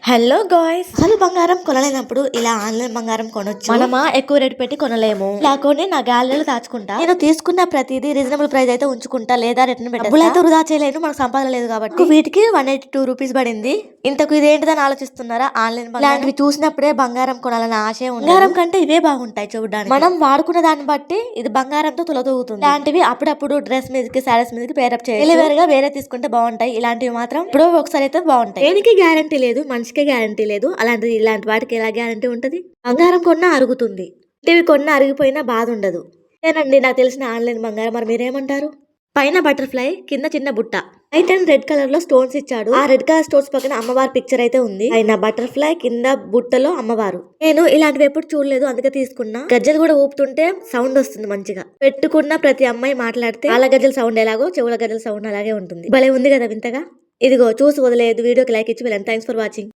Hello guys, అసలు బంగారం కొనలేనప్పుడు ఇలా ఆన్లైన్ బంగారం కొనొచ్చు. మనమా ఎక్కువ రేటు పెట్టి కొనలేము. లాకొని నా గ్యాలరీలో దాచుకుంటా. నేను తీసుకున్న ప్రతిదీ రీజనబుల్ ప్రైస్ అయితే ఉంచుకుంటా, లేదా రిటర్న్ పెట్టేస్తా. డబ్బులు అయితే వృధా చేయలేను, మనకు సంపాదన లేదు కాబట్టి. వీటికి 182 రూపీస్ పడింది. ఇంతకు ఇదేంటిదని ఆలోచిస్తున్నారా? ఆన్లైన్ ఇలాంటివి చూసినప్పుడే బంగారం కొనాలని ఆశ ఉంది. బంగారం కంటే ఇవే బాగుంటాయి చూడడానికి. మనం వాడుకున్న దాన్ని బట్టి ఇది బంగారంతో తులతూగుతుంది. ఇలాంటివి అప్పుడప్పుడు డ్రెస్ మీదకి, శారీస్ మీదకి పేరప్ చేయాలి. వేరేగా వేరే తీసుకుంటే బాగుంటాయి. ఇలాంటివి మాత్రం ఇప్పుడు ఒకసారి అయితే బాగుంటాయి. దేనికి గ్యారంటీ లేదు, మనిషికే గ్యారంటీ లేదు. అలాంటిది ఇలాంటి వాటికి ఎలా గ్యారంటీ ఉంటది? బంగారం కొన్నా అరుగుతుంది, ఇవి కొన్నా అరిగిపోయినా బాధ ఉండదు. ఏనండి నాకు తెలిసిన ఆన్లైన్ బంగారం. మరి మీరేమంటారు? పైన బటర్ఫ్లై, కింద చిన్న బుట్ట, వైట్ అండ్ రెడ్ కలర్ లో స్టోన్స్ ఇచ్చాడు. ఆ రెడ్ కలర్ స్టోన్స్ పక్కన అమ్మవారి పిక్చర్ అయితే ఉంది. పైన బటర్ఫ్లై, కింద బుట్టలో అమ్మవారు. నేను ఇలాంటివి ఎప్పుడు చూడలేదు, అందుకే తీసుకున్నా. గజ్జలు కూడా ఊపుతుంటే సౌండ్ వస్తుంది మంచిగా. పెట్టుకున్న ప్రతి అమ్మాయి మాట్లాడితే వాళ్ళ గజ్జల సౌండ్ ఎలాగో చెవుల గజ్జల సౌండ్ అలాగే ఉంటుంది. భలే ఉంది కదా వింతగా. ఇదిగో చూసి వదిలేదు. వీడియోకి లైక్ ఇచ్చి వెళ్ళండి. Thanks for watching.